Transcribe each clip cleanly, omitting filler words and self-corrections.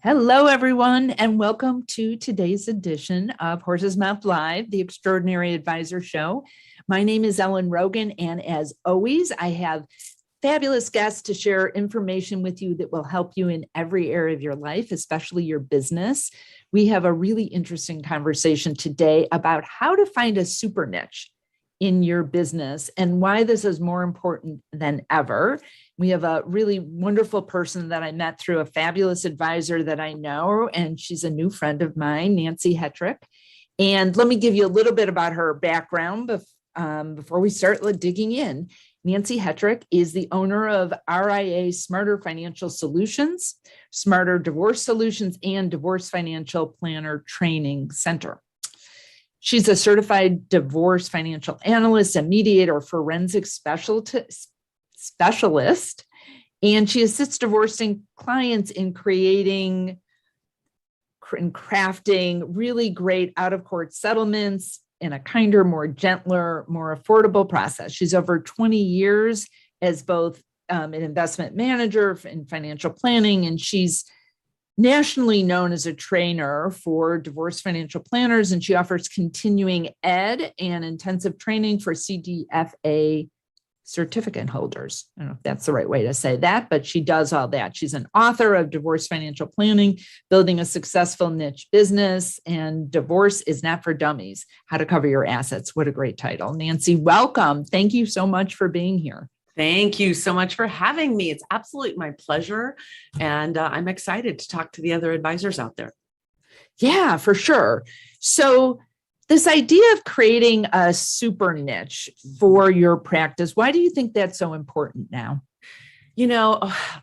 Hello, everyone, and welcome to today's edition of Horse's Mouth Live, the Extraordinary Advisor Show. My name is Ellen Rogin, and as always, I have fabulous guests to share information with you that will help you in every area of your life, especially your business. We have a really interesting conversation today about how to find a super niche in your business and why this is more important than ever. We have a really wonderful person that I met through a fabulous advisor that I know, and she's a new friend of mine, Nancy Hetrick. And let me give you a little bit about her background before we start digging in. Nancy Hetrick is the owner of RIA Smarter Financial Solutions, Smarter Divorce Solutions, and Divorce Financial Planner Training Center. She's a certified divorce financial analyst, a mediator, forensic specialist, and she assists divorcing clients in creating and crafting really great out-of-court settlements in a kinder, more gentler, more affordable process. She's over 20 years as both an investment manager in financial planning, and she's nationally known as a trainer for divorce financial planners, and she offers continuing ed and intensive training for CDFA certificate holders. I don't know if that's the right way to say that, but she does all that. She's an author of Divorce Financial Planning, Building a Successful Niche Business, and Divorce is Not for Dummies, How to Cover Your Assets. What a great title. Nancy, welcome. Thank you so much for being here. Thank you so much for having me. It's absolutely my pleasure. And I'm excited to talk to the other advisors out there. Yeah, for sure. So this idea of creating a super niche for your practice, why do you think that's so important now? You know,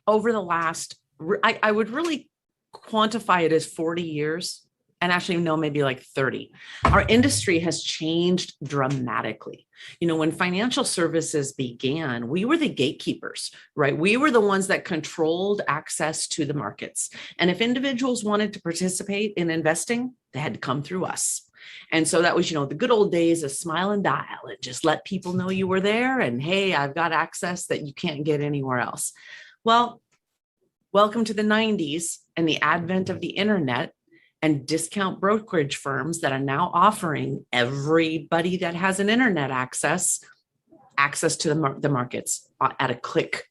over the last, I would really quantify it as 40 years. And actually, no, maybe like 30. Our industry has changed dramatically. You know, when financial services began, we were the gatekeepers, right? We were the ones that controlled access to the markets. And if individuals wanted to participate in investing, they had to come through us. And so that was, the good old days of smile and dial and just let people know you were there. And hey, I've got access that you can't get anywhere else. Well, welcome to the 90s and the advent of the internet and discount brokerage firms that are now offering everybody that has an internet access to the markets at a click.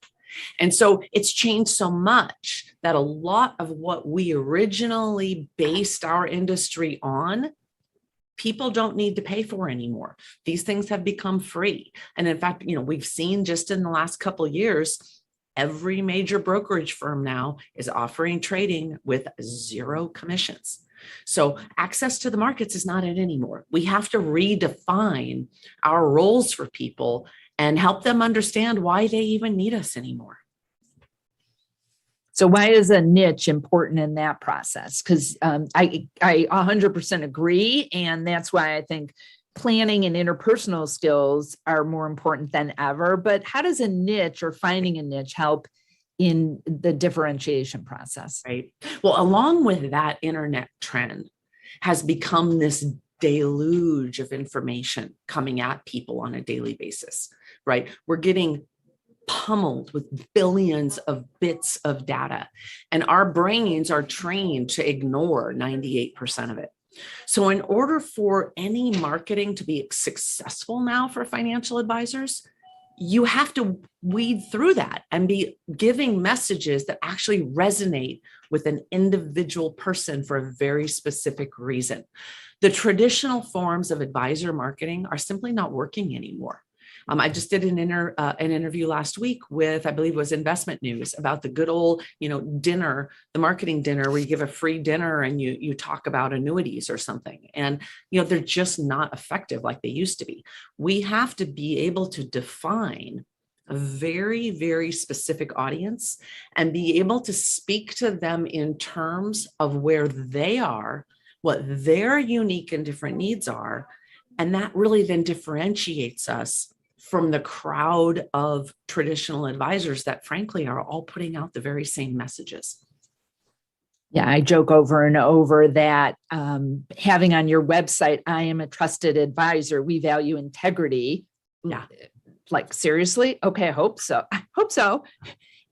And so it's changed so much that a lot of what we originally based our industry on, people don't need to pay for anymore. These things have become free. And in fact, we've seen just in the last couple of years, every major brokerage firm now is offering trading with zero commissions. So access to the markets is not it anymore. We have to redefine our roles for people and help them understand why they even need us anymore. So why is a niche important in that process? Because I 100% agree. And that's why I think planning and interpersonal skills are more important than ever. But how does a niche or finding a niche help in the differentiation process? Right. Well, along with that, internet trend has become this deluge of information coming at people on a daily basis, right? We're getting pummeled with billions of bits of data, and our brains are trained to ignore 98% of it. So in order for any marketing to be successful now for financial advisors, you have to weed through that and be giving messages that actually resonate with an individual person for a very specific reason. The traditional forms of advisor marketing are simply not working anymore. I just did an interview last week with, I believe it was Investment News, about the good old, dinner, the marketing dinner where you give a free dinner and you talk about annuities or something. And, they're just not effective like they used to be. We have to be able to define a very, very specific audience and be able to speak to them in terms of where they are, what their unique and different needs are. And that really then differentiates us from the crowd of traditional advisors that frankly are all putting out the very same messages. Yeah, I joke over and over that having on your website, I am a trusted advisor. We value integrity. Yeah. Like, seriously? Okay, I hope so.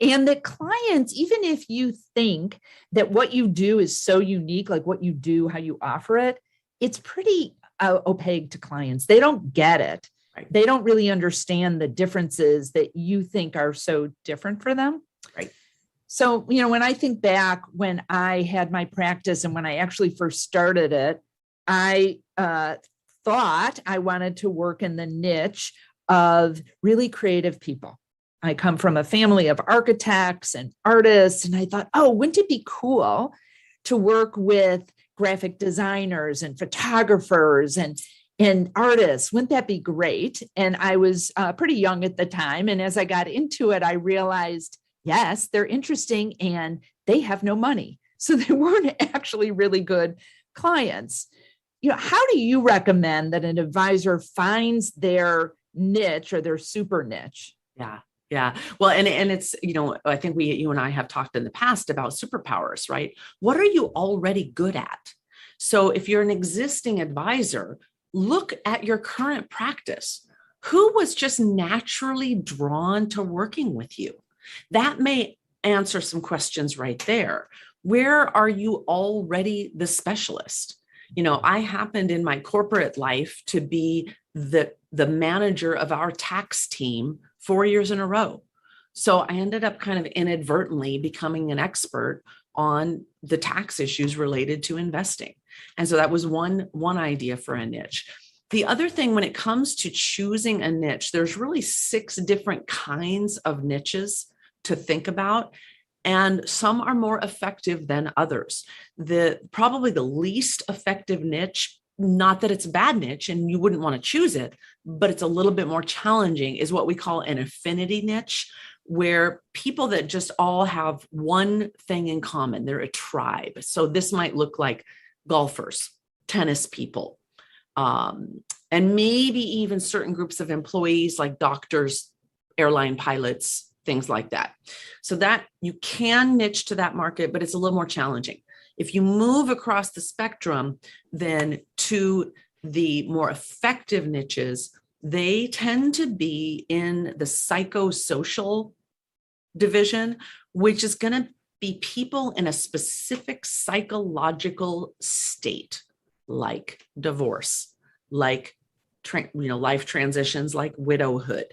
And the clients, even if you think that what you do is so unique, like what you do, how you offer it, it's pretty opaque to clients. They don't get it. Right. They don't really understand the differences that you think are so different for them. Right. So, when I think back when I had my practice and when I actually first started it, I thought I wanted to work in the niche of really creative people. I come from a family of architects and artists, and I thought, oh, wouldn't it be cool to work with graphic designers and photographers and artists? Wouldn't that be great? And I was pretty young at the time. And as I got into it, I realized, yes, they're interesting and they have no money. So they weren't actually really good clients. How do you recommend that an advisor finds their niche or their super niche? Yeah. Yeah. Well, and it's, I think you and I have talked in the past about superpowers, right? What are you already good at? So if you're an existing advisor, look at your current practice. Who was just naturally drawn to working with you? That may answer some questions right there. Where are you already the specialist? I happened in my corporate life to be the manager of our tax team 4 years in a row. So I ended up kind of inadvertently becoming an expert on the tax issues related to investing. And so that was one idea for a niche. The other thing, when it comes to choosing a niche, there's really 6 different kinds of niches to think about. And some are more effective than others. Probably the least effective niche, not that it's a bad niche and you wouldn't want to choose it, but it's a little bit more challenging, is what we call an affinity niche, where people that just all have one thing in common. They're a tribe. So this might look like golfers, tennis people, and maybe even certain groups of employees like doctors, airline pilots, things like that. So that you can niche to that market, but it's a little more challenging. If you move across the spectrum, then to the more effective niches, they tend to be in the psychosocial division, which is going to be people in a specific psychological state, like divorce, like life transitions, like widowhood,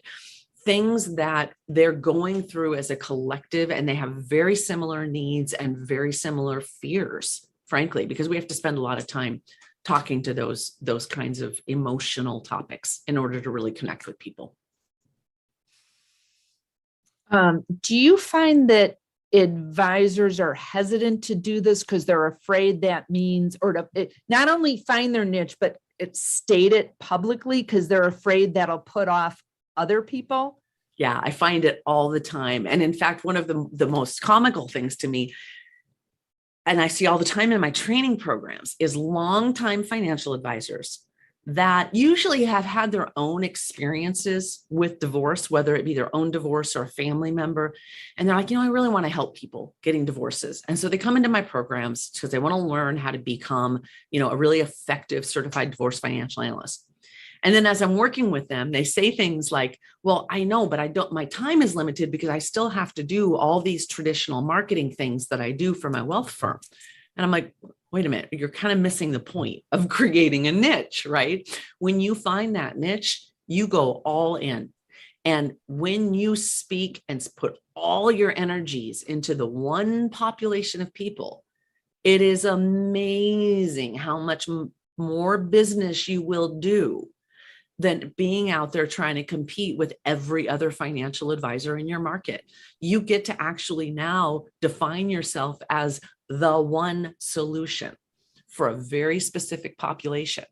things that they're going through as a collective, and they have very similar needs and very similar fears, frankly, because we have to spend a lot of time talking to those kinds of emotional topics in order to really connect with people. Do you find that advisors are hesitant to do this because they're afraid that means, or to not only find their niche, but state it publicly because they're afraid that'll put off other people? Yeah, I find it all the time. And in fact, one of the most comical things to me, and I see all the time in my training programs, is longtime financial advisors that usually have had their own experiences with divorce, whether it be their own divorce or a family member. And they're like, I really want to help people getting divorces. And so they come into my programs because they want to learn how to become, a really effective certified divorce financial analyst. And then as I'm working with them, they say things like, well, I know, but my time is limited because I still have to do all these traditional marketing things that I do for my wealth firm. And I'm like, wait a minute, you're kind of missing the point of creating a niche, right? When you find that niche, you go all in. And when you speak and put all your energies into the one population of people, it is amazing how much more business you will do than being out there trying to compete with every other financial advisor in your market. You get to actually now define yourself as the one solution for a very specific population.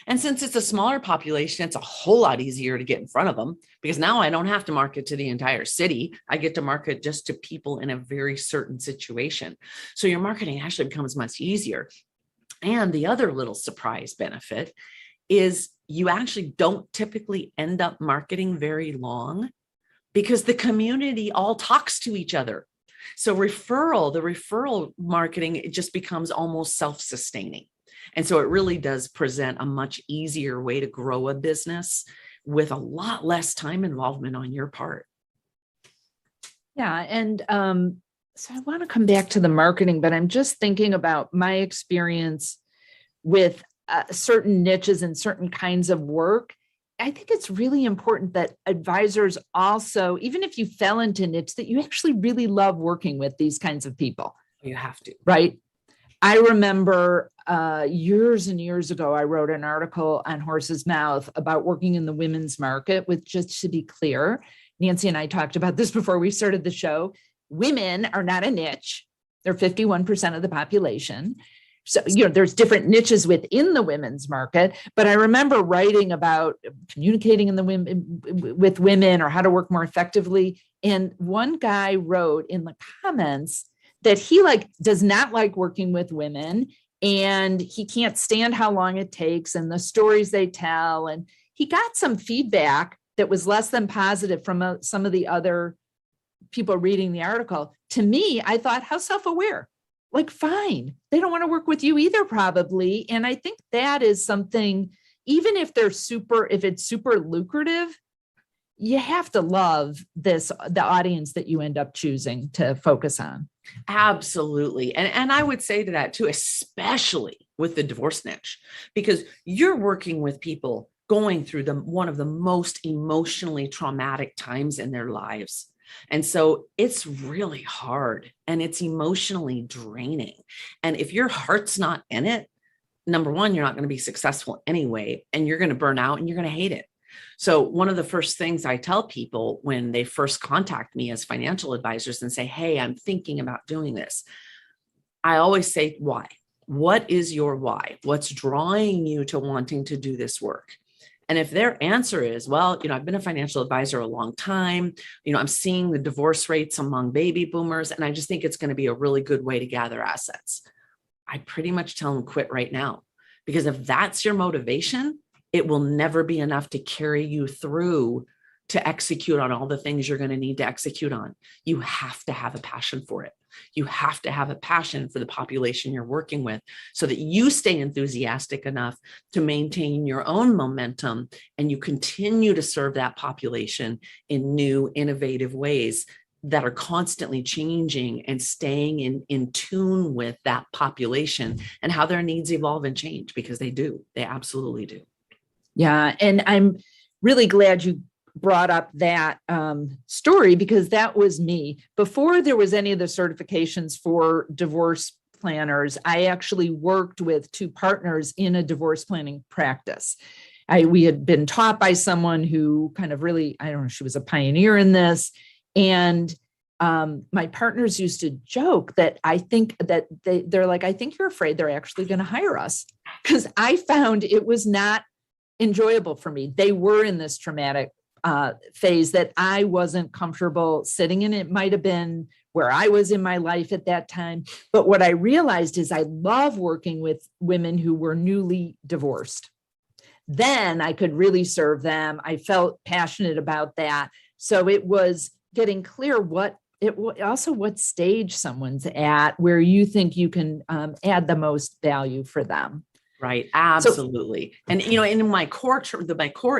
And since it's a smaller population, it's a whole lot easier to get in front of them, because now I don't have to market to the entire city. I get to market just to people in a very certain situation. So your marketing actually becomes much easier. And the other little surprise benefit is you actually don't typically end up marketing very long, because the community all talks to each other. So the referral marketing, it just becomes almost self-sustaining. And so it really does present a much easier way to grow a business with a lot less time involvement on your part. Yeah. And so I want to come back to the marketing, but I'm just thinking about my experience with certain niches and certain kinds of work. I think it's really important that advisors also, even if you fell into niche, that you actually really love working with these kinds of people. You have to. Right. I remember years and years ago, I wrote an article on Horse's Mouth about working in the women's market, with, just to be clear, Nancy and I talked about this before we started the show. Women are not a niche. They're 51% of the population. So, there's different niches within the women's market, but I remember writing about communicating in the women with women, or how to work more effectively. And one guy wrote in the comments that he does not like working with women, and he can't stand how long it takes and the stories they tell. And he got some feedback that was less than positive from some of the other people reading the article. To me, I thought, how self-aware. Fine, they don't want to work with you either, probably. And I think that is something, even if it's super lucrative, you have to love the audience that you end up choosing to focus on. Absolutely. And I would say to that too, especially with the divorce niche, because you're working with people going through one of the most emotionally traumatic times in their lives. And so it's really hard and it's emotionally draining. And if your heart's not in it, number one, you're not going to be successful anyway, and you're going to burn out and you're going to hate it. So one of the first things I tell people when they first contact me as financial advisors and say, hey, I'm thinking about doing this, I always say, why? What is your why? What's drawing you to wanting to do this work? And if their answer is, well, I've been a financial advisor a long time, I'm seeing the divorce rates among baby boomers, and I just think it's going to be a really good way to gather assets, I pretty much tell them quit right now. Because if that's your motivation, it will never be enough to carry you through to execute on all the things you're going to need to execute on. You have to have a passion for it. You have to have a passion for the population you're working with, so that you stay enthusiastic enough to maintain your own momentum and you continue to serve that population in new, innovative ways that are constantly changing and staying in tune with that population and how their needs evolve and change, because they do. They absolutely do. Yeah. And I'm really glad you brought up that story, because that was me. Before there was any of the certifications for divorce planners, I actually worked with two partners in a divorce planning practice. We had been taught by someone who kind of really, I don't know, she was a pioneer in this. And my partners used to joke that I think that they're like, I think you're afraid they're actually going to hire us, because I found it was not enjoyable for me. They were in this traumatic phase that I wasn't comfortable sitting in. It might have been where I was in my life at that time. But what I realized is I love working with women who were newly divorced. Then I could really serve them. I felt passionate about that. So it was getting clear what stage someone's at, where you think you can add the most value for them. Right. Absolutely. So, and, in my core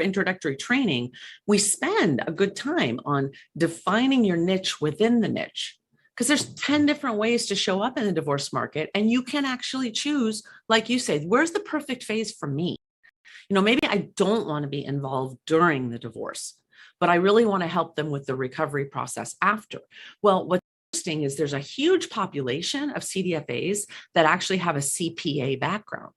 introductory training, we spend a good time on defining your niche within the niche, because there's 10 different ways to show up in the divorce market. And you can actually choose, like you say, where's the perfect phase for me? Maybe I don't want to be involved during the divorce, but I really want to help them with the recovery process after. Well, what's interesting is there's a huge population of CDFAs that actually have a CPA background.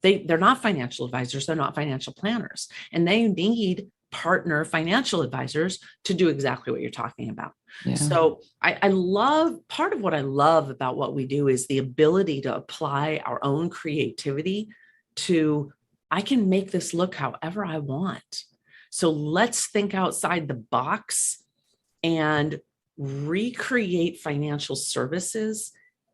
They're not financial advisors. They're not financial planners, and they need partner financial advisors to do exactly what you're talking about. Yeah. So I love, part of what I love about what we do is the ability to apply our own creativity to, I can make this look however I want. So let's think outside the box and recreate financial services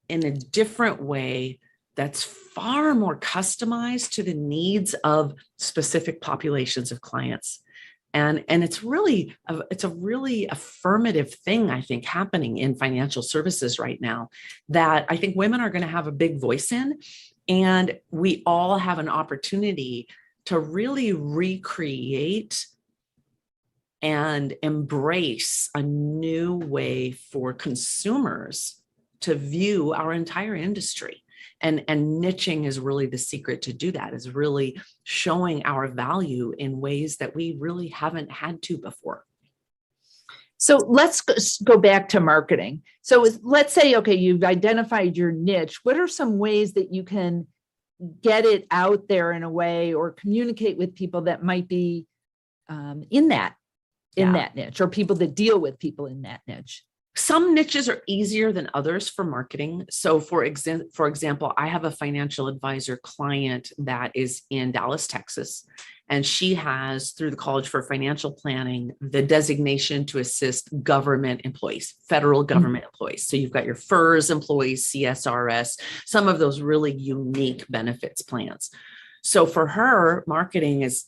in a different way that's far more customized to the needs of specific populations of clients. And it's a really affirmative thing, I think, happening in financial services right now, that I think women are going to have a big voice in, and we all have an opportunity to really recreate and embrace a new way for consumers to view our entire industry. And niching is really the secret to do that, is really showing our value in ways that we really haven't had to before. So let's go back to marketing. So let's say, okay, you've identified your niche. What are some ways that you can get it out there in a way or communicate with people that might be in that niche, or people that deal with people in that niche? Some niches are easier than others for marketing. So for example, I have a financial advisor client that is in Dallas, Texas, and she has, through the College for Financial Planning, the designation to assist government employees, federal government employees. So you've got your FERS employees, CSRS, some of those really unique benefits plans. So for her, marketing is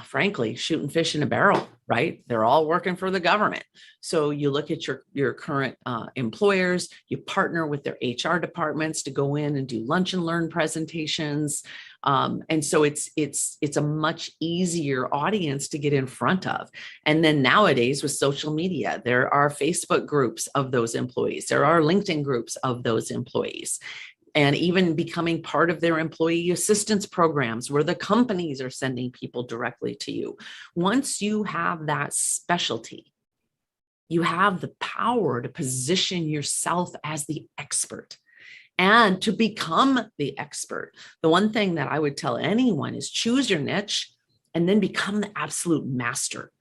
frankly shooting fish in a barrel, right? They're all working for the government. So you look at your current employers, you partner with their HR departments to go in and do lunch and learn presentations. And so it's a much easier audience to get in front of. And then nowadays with social media, there are Facebook groups of those employees. There are LinkedIn groups of those employees. And even becoming part of their employee assistance programs where the companies are sending people directly to you. Once you have that specialty, you have the power to position yourself as the expert and to become the expert. The one thing that I would tell anyone is choose your niche and then become the absolute master.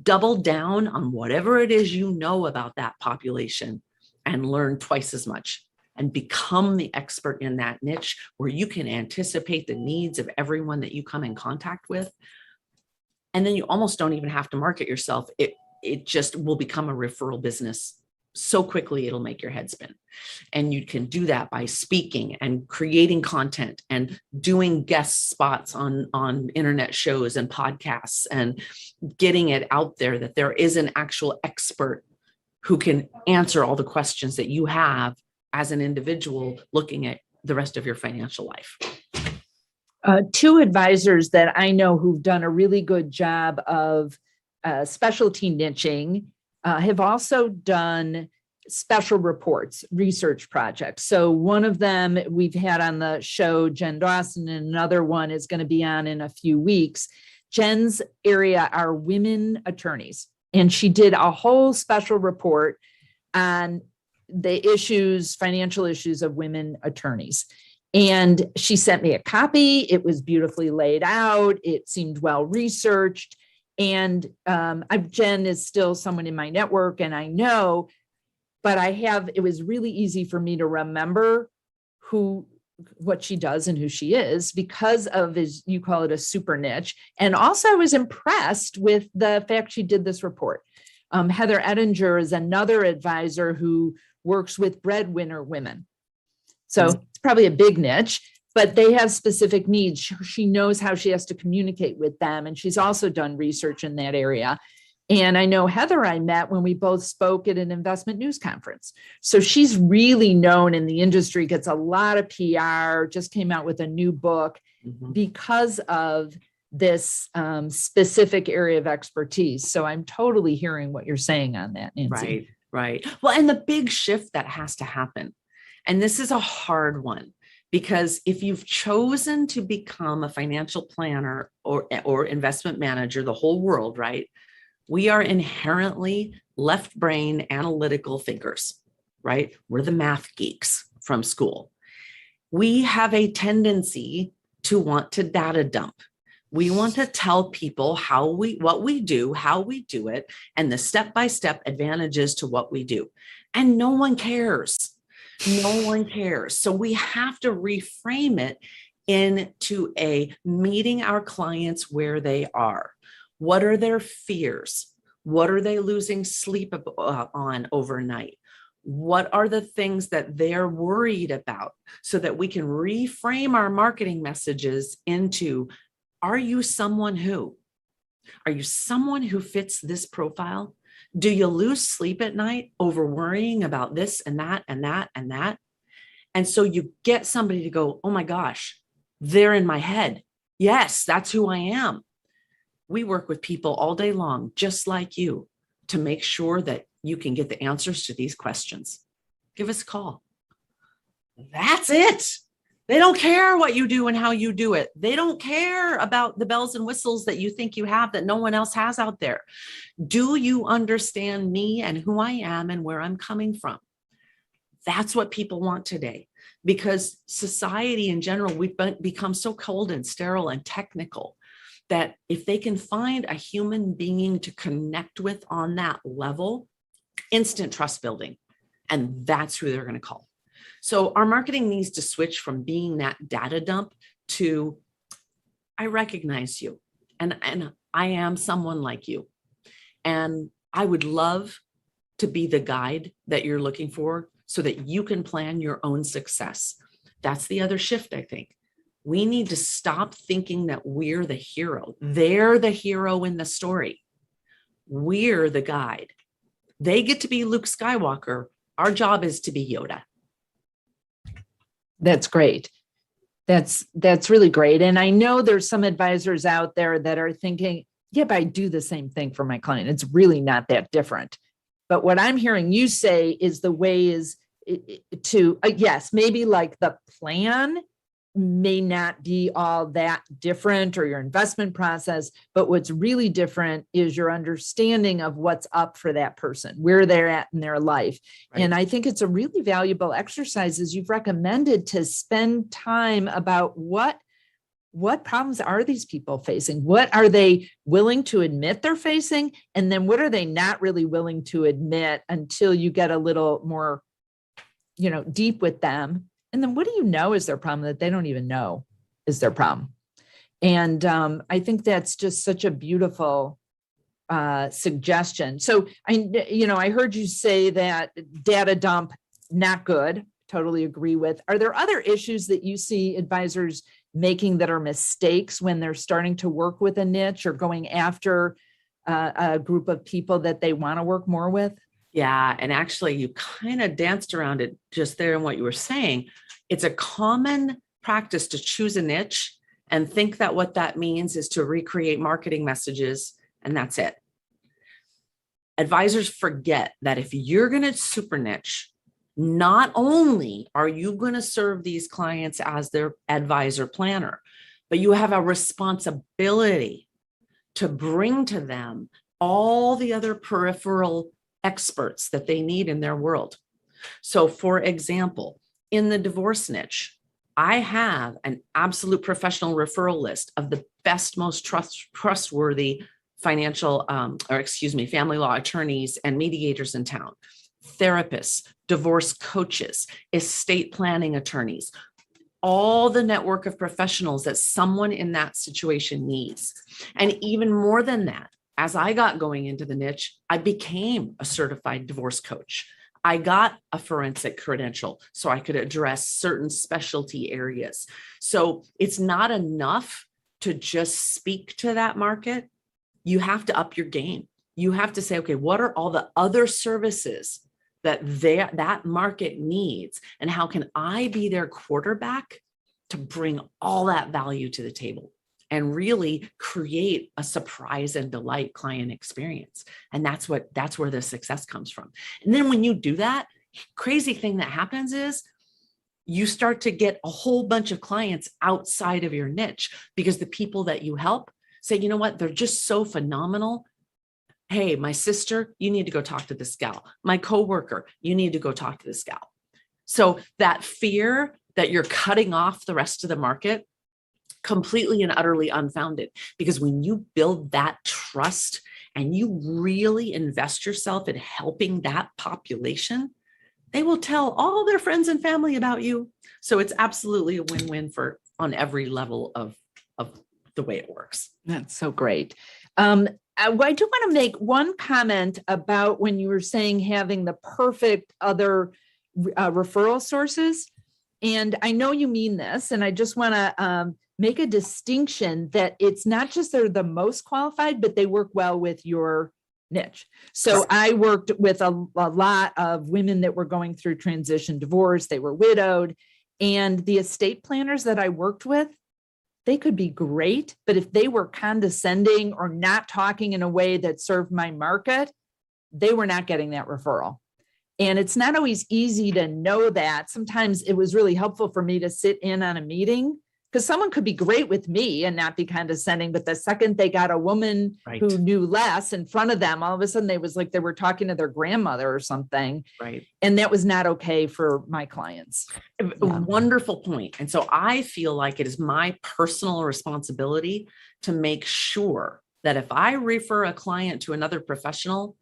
Double down on whatever it is you know about that population and learn twice as much. And become the expert in that niche where you can anticipate the needs of everyone that you come in contact with. And then you almost don't even have to market yourself. It just will become a referral business so quickly, it'll make your head spin. And you can do that by speaking and creating content and doing guest spots on internet shows and podcasts and getting it out there that there is an actual expert who can answer all the questions that you have as an individual looking at the rest of your financial life. Two advisors that I know who've done a really good job of specialty niching have also done special reports, research projects. So one of them we've had on the show, Jen Dawson, and another one is going to be on in a few weeks. Jen's area are women attorneys, and she did a whole special report on the issues, financial issues of women attorneys. And she sent me a copy. It was beautifully laid out. It seemed well researched. And Jen is still someone in my network, and I know, but it was really easy for me to remember what she does and who she is because of, as you call it, a super niche. And also I was impressed with the fact she did this report. Heather Ettinger is another advisor who works with breadwinner women. So it's probably a big niche, but they have specific needs. She knows how she has to communicate with them. And she's also done research in that area. And I know Heather I met when we both spoke at an investment news conference. So she's really known in the industry, gets a lot of PR, just came out with a new book because of this specific area of expertise. So I'm totally hearing what you're saying on that, Nancy. Right. Well, and the big shift that has to happen, and this is a hard one, because if you've chosen to become a financial planner or investment manager, the whole world, right? We are inherently left brain analytical thinkers, right? We're the math geeks from school. We have a tendency to want to data dump. We want to tell people what we do, how we do it, and the step-by-step advantages to what we do. And no one cares. No one cares. So we have to reframe it into a meeting our clients where they are. What are their fears? What are they losing sleep on overnight? What are the things that they're worried about so that we can reframe our marketing messages into, are you someone who? Are you someone who fits this profile? Do you lose sleep at night over worrying about this and that and that and that? And so you get somebody to go, oh my gosh, they're in my head. Yes, that's who I am. We work with people all day long, just like you, to make sure that you can get the answers to these questions. Give us a call. That's it. They don't care what you do and how you do it. They don't care about the bells and whistles that you think you have that no one else has out there. Do you understand me and who I am and where I'm coming from? That's what people want today, because society in general, we've become so cold and sterile and technical that if they can find a human being to connect with on that level, instant trust building, and that's who they're going to call. So our marketing needs to switch from being that data dump to, I recognize you, and I am someone like you, and I would love to be the guide that you're looking for so that you can plan your own success. That's the other shift, I think. We need to stop thinking that we're the hero. They're the hero in the story. We're the guide. They get to be Luke Skywalker. Our job is to be Yoda. That's great. That's really great. And I know there's some advisors out there that are thinking, yeah, but I do the same thing for my client. It's really not that different. But what I'm hearing you say is the way is to, yes, maybe like the plan may not be all that different, or your investment process, but what's really different is your understanding of what's up for that person, where they're at in their life. Right. And I think it's a really valuable exercise, as you've recommended, to spend time about what problems are these people facing? What are they willing to admit they're facing? And then what are they not really willing to admit until you get a little more, deep with them? And then what do you know is their problem that they don't even know is their problem? And I think that's just such a beautiful suggestion. So I heard you say that data dump, not good. Totally agree with. Are there other issues that you see advisors making that are mistakes when they're starting to work with a niche or going after a group of people that they want to work more with? Yeah. And actually, you kind of danced around it just there in what you were saying. It's a common practice to choose a niche and think that what that means is to recreate marketing messages, and that's it. Advisors forget that if you're going to super niche, not only are you going to serve these clients as their advisor planner, but you have a responsibility to bring to them all the other peripheral experts that they need in their world. So for example, in the divorce niche, I have an absolute professional referral list of the best, most trustworthy family law attorneys and mediators in town, therapists, divorce coaches, estate planning attorneys, all the network of professionals that someone in that situation needs. And even more than that, as I got going into the niche, I became a certified divorce coach. I got a forensic credential so I could address certain specialty areas. So it's not enough to just speak to that market. You have to up your game. You have to say, okay, what are all the other services that that market needs? And how can I be their quarterback to bring all that value to the table and really create a surprise and delight client experience? And that's where the success comes from. And then when you do that, crazy thing that happens is you start to get a whole bunch of clients outside of your niche, because the people that you help say, you know what, they're just so phenomenal. Hey, my sister, you need to go talk to this gal. My coworker, you need to go talk to this gal. So that fear that you're cutting off the rest of the market, completely and utterly unfounded, because when you build that trust and you really invest yourself in helping that population, they will tell all their friends and family about you. So it's absolutely a win-win on every level of the way it works. That's so great. I do want to make one comment about when you were saying having the perfect other referral sources. And I know you mean this, and I just want to make a distinction that it's not just they're the most qualified, but they work well with your niche. So I worked with a lot of women that were going through transition divorce. They were widowed, and the estate planners that I worked with, they could be great, but if they were condescending or not talking in a way that served my market, they were not getting that referral. And it's not always easy to know that. Sometimes it was really helpful for me to sit in on a meeting, because someone could be great with me and not be condescending, but the second they got a woman Right. who knew less in front of them, all of a sudden they was like they were talking to their grandmother or something. Right. And that was not okay for my clients. A wonderful point. And so I feel like it is my personal responsibility to make sure that if I refer a client to another professional,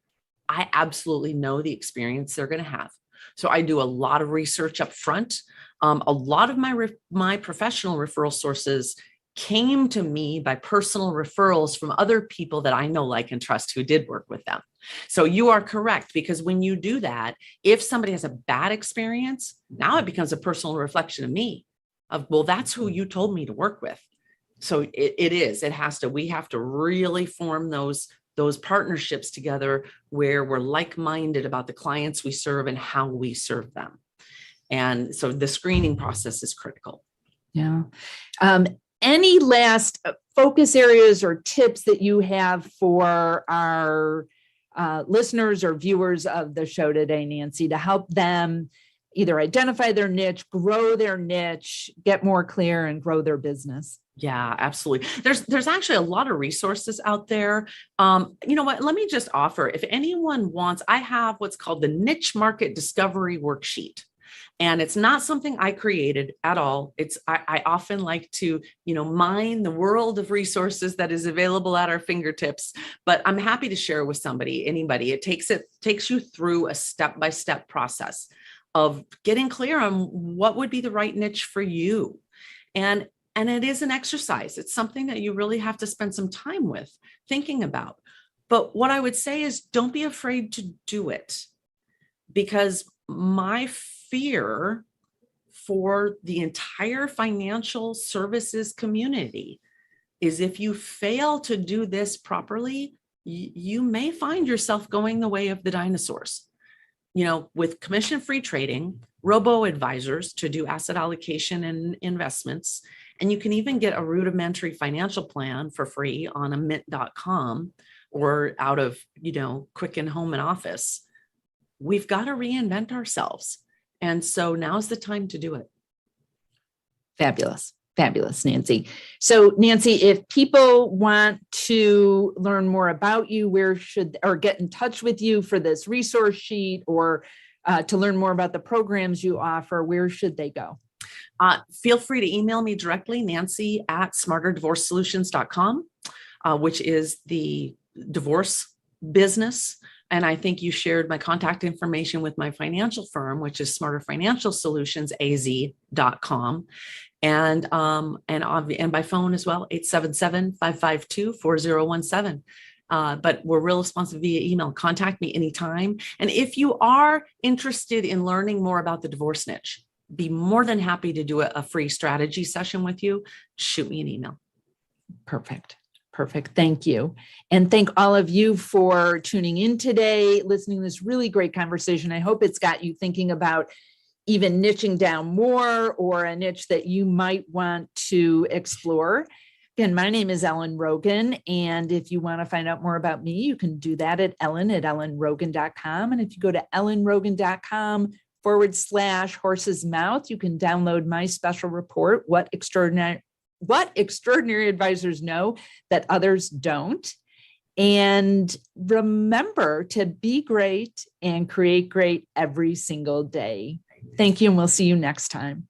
I absolutely know the experience they're going to have. So I do a lot of research up front. A lot of my professional referral sources came to me by personal referrals from other people that I know, like, and trust who did work with them. So you are correct, because when you do that, if somebody has a bad experience, now it becomes a personal reflection of me of, well, that's who you told me to work with. So we have to really form those partnerships together where we're like-minded about the clients we serve and how we serve them. And so the screening process is critical. Yeah. Any last focus areas or tips that you have for our listeners or viewers of the show today, Nancy, to help them either identify their niche, grow their niche, get more clear, and grow their business? Yeah, absolutely. There's actually a lot of resources out there. You know what? Let me just offer, if anyone wants, I have what's called the Niche Market Discovery Worksheet. And it's not something I created at all. I often like to, mine the world of resources that is available at our fingertips, but I'm happy to share with anybody. It takes you through a step-by-step process of getting clear on what would be the right niche for you. And it is an exercise. It's something that you really have to spend some time with thinking about. But what I would say is, don't be afraid to do it, because my fear for the entire financial services community is, if you fail to do this properly, you may find yourself going the way of the dinosaurs. With commission-free trading, robo-advisors to do asset allocation and investments, and you can even get a rudimentary financial plan for free on a mint.com or out of, Quicken Home and Office. We've got to reinvent ourselves. And so now's the time to do it. Fabulous. Fabulous, Nancy. So Nancy, if people want to learn more about you, or get in touch with you for this resource sheet, or to learn more about the programs you offer, where should they go? Feel free to email me directly, nancy@smarterdivorcesolutions.com, which is the divorce business. And I think you shared my contact information with my financial firm, which is smarterfinancialsolutionsaz.com. And by phone as well, 877-552-4017. But we're real responsive via email. Contact me anytime. And if you are interested in learning more about the divorce niche, be more than happy to do a free strategy session with you. Shoot me an email. Perfect. Thank you. And thank all of you for tuning in today, listening to this really great conversation. I hope it's got you thinking about even niching down more, or a niche that you might want to explore. Again, my name is Ellen Rogin. And if you want to find out more about me, you can do that at ellen@ellenrogin.com. And if you go to ellenrogin.com/horse's mouth, you can download my special report, What Extraordinary Advisors Know That Others Don't. And remember to be great and create great every single day. Thank you, and we'll see you next time.